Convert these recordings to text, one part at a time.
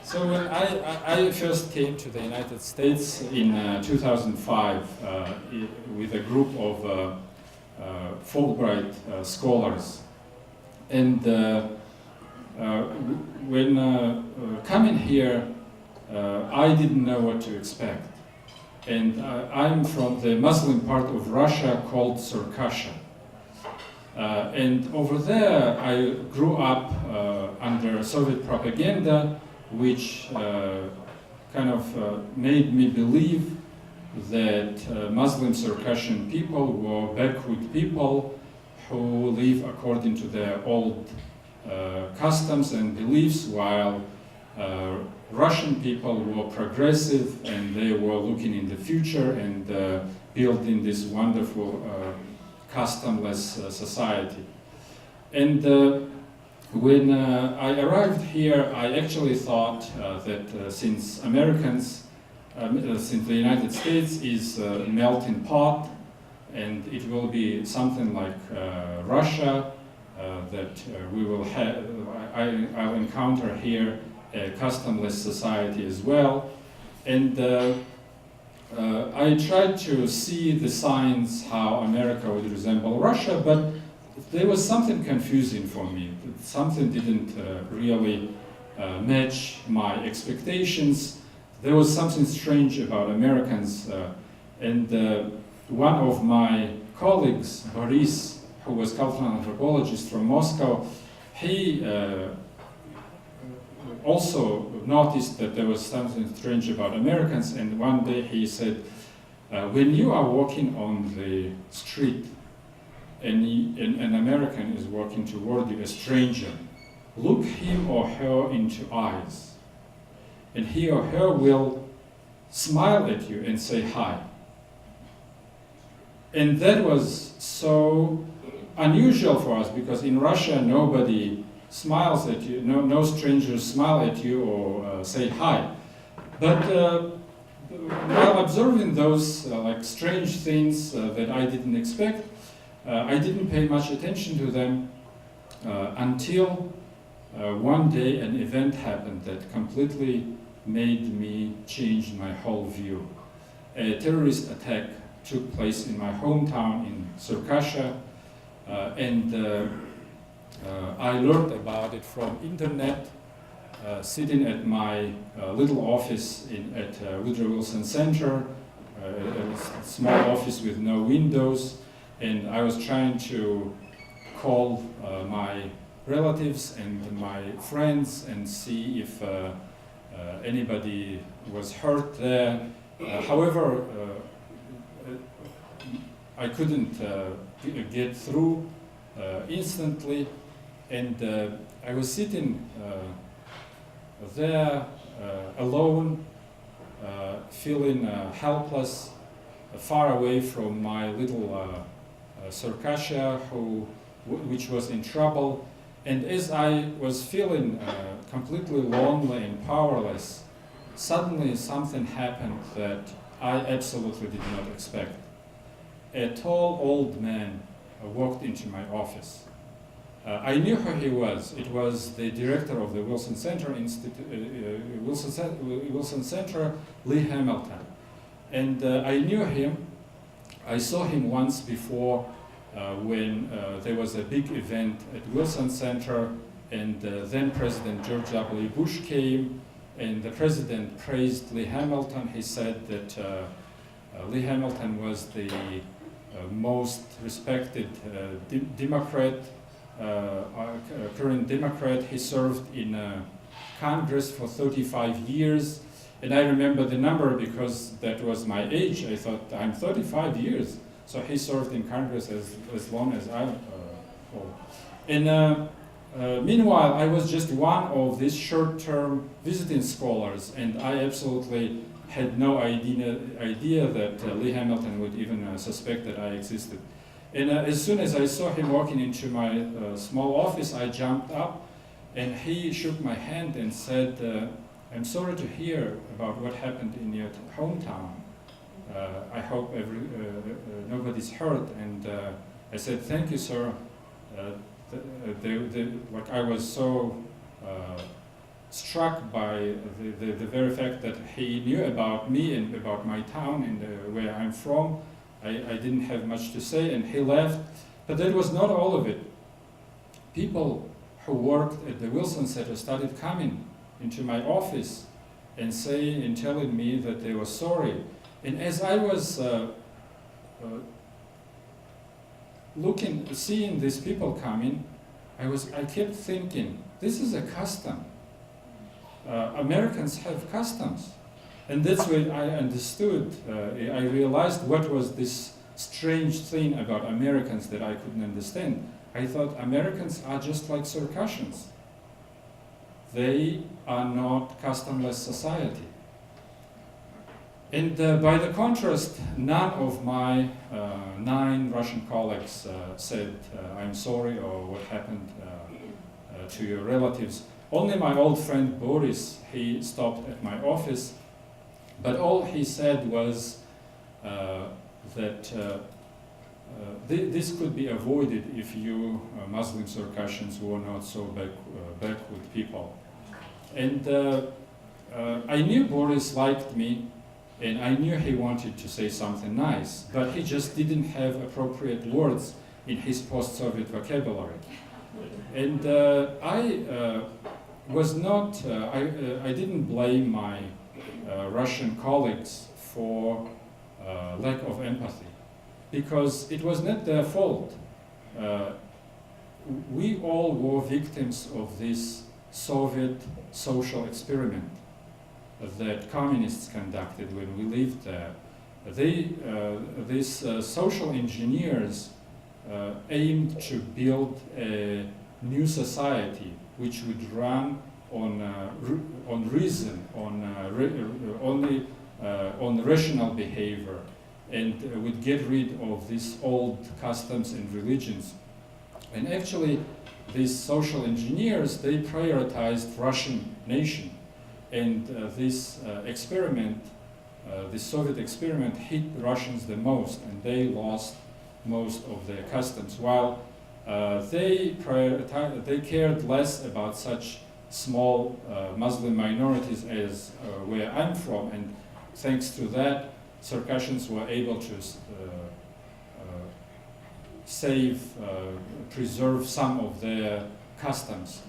So when I first came to the United States in 2005 with a group of Fulbright scholars, and when coming here, I didn't know what to expect. And I'm from the Muslim part of Russia called Circassia. And over there, I grew up under Soviet propaganda, which kind of made me believe that Muslim Circassian people were backward people who live according to their old customs and beliefs, while Russian people were progressive and they were looking in the future and building this wonderful customless society. And when I arrived here, I actually thought that since since the United States is a melting pot, and it will be something like Russia, that we will have, I'll encounter here a customless society as well. And I tried to see the signs how America would resemble Russia, but there was something confusing for me. Something didn't really match my expectations. There was something strange about Americans. And one of my colleagues, Boris, who was cultural anthropologist from Moscow, he also noticed that there was something strange about Americans, and one day he said, when you are walking on the street and an American is walking toward you, a stranger, look him or her into eyes, and he or her will smile at you and say hi. And that was so unusual for us, because in Russia nobody smiles at you, no strangers smile at you or say hi. But while observing those like strange things that I didn't expect, I didn't pay much attention to them until one day an event happened that completely made me change my whole view. A terrorist attack took place in my hometown in Circassia, and I learned about it from internet, sitting at my little office at Woodrow Wilson Center, a small office with no windows, and I was trying to call my relatives and my friends and see if anybody was hurt there. However, I couldn't get through instantly, and I was sitting there alone, feeling helpless, far away from my little Circassia, which was in trouble. And as I was feeling completely lonely and powerless, suddenly something happened that I absolutely did not expect. A tall old man walked into my office. I knew who he was. It was the director of the Wilson Center Wilson Center, Lee Hamilton. And I knew him. I saw him once before when there was a big event at Wilson Center, and then President George W. Bush came, and the president praised Lee Hamilton. He said that Lee Hamilton was the most respected Democrat, current Democrat. He served in Congress for 35 years. And I remember the number because that was my age. I thought, I'm 35 years. So he served in Congress as long as I hold. And meanwhile, I was just one of these short-term visiting scholars, and I absolutely had no idea that Lee Hamilton would even suspect that I existed. And as soon as I saw him walking into my small office, I jumped up, and he shook my hand and said, I'm sorry to hear about what happened in your hometown. I hope nobody's hurt. And I said, thank you, sir. Like I was so struck by the very fact that he knew about me and about my town and where I'm from. I didn't have much to say, and he left. But that was not all of it. People who worked at the Wilson Center started coming into my office and saying and telling me that they were sorry. And as I was seeing these people coming, I kept thinking, this is a custom. Americans have customs. And that's when I understood, I realized what was this strange thing about Americans that I couldn't understand. I thought Americans are just like Circassians. They are not customless society. And by the contrast, none of my 9 Russian colleagues said, I'm sorry, or what happened to your relatives. Only my old friend Boris, he stopped at my office, but all he said was that this could be avoided if you Muslim Circassians were not so backward people. And I knew Boris liked me, and I knew he wanted to say something nice, but he just didn't have appropriate words in his post-Soviet vocabulary. And I was not, I didn't blame my Russian colleagues for lack of empathy, because it was not their fault. We all were victims of this Soviet social experiment that communists conducted when we lived there. These social engineers aimed to build a new society which would run on reason, on rational behavior, and would get rid of these old customs and religions. And actually, these social engineers, they prioritized Russian nation. And this experiment, this Soviet experiment, hit the Russians the most, and they lost most of their customs, while they cared less about such small Muslim minorities as where I'm from, and thanks to that, Circassians were able to preserve some of their customs.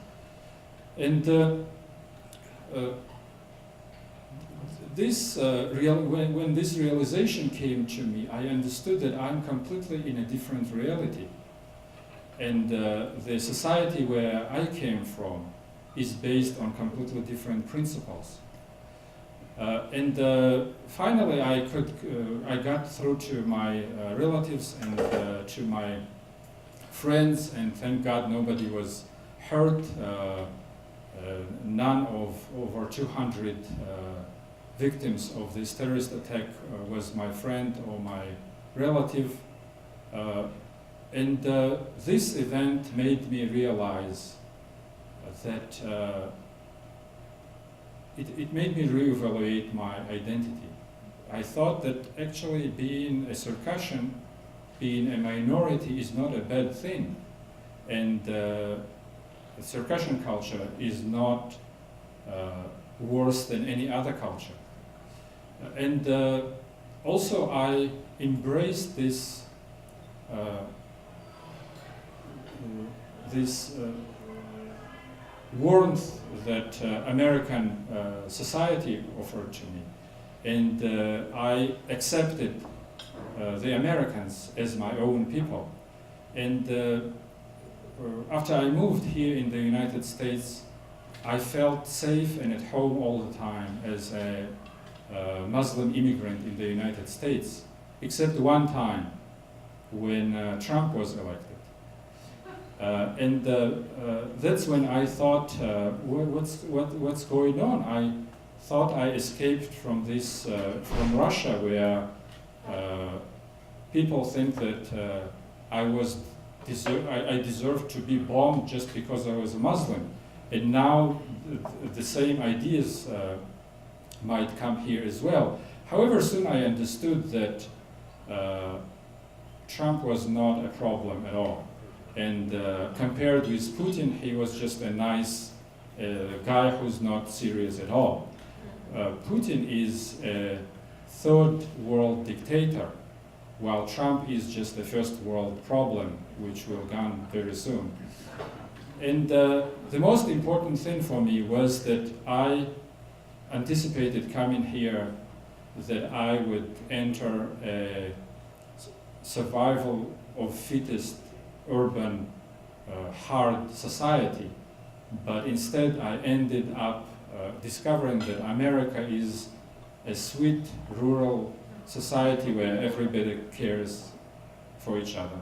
And when this realization came to me, I understood that I'm completely in a different reality. And the society where I came from is based on completely different principles. And finally, I got through to my relatives and to my friends, and thank God nobody was hurt. None of over 200 victims of this terrorist attack was my friend or my relative. And this event made me realize that it made me reevaluate my identity. I thought that actually being a Circassian, being a minority, is not a bad thing. And the Circassian culture is not worse than any other culture. And also I embraced this warmth that American society offered to me. And I accepted the Americans as my own people. And after I moved here in the United States, I felt safe and at home all the time as a Muslim immigrant in the United States, except one time when Trump was elected. And that's when I thought, what's going on? I thought I escaped from this, from Russia, where people think that I deserved to be bombed just because I was a Muslim. And now the same ideas might come here as well. However, soon I understood that Trump was not a problem at all. And compared with Putin, he was just a nice a guy who's not serious at all. Putin is a third world dictator, while Trump is just a first world problem, which will come very soon. And the most important thing for me was that I anticipated coming here that I would enter a survival of fittest urban hard society, but instead I ended up discovering that America is a sweet rural society where everybody cares for each other.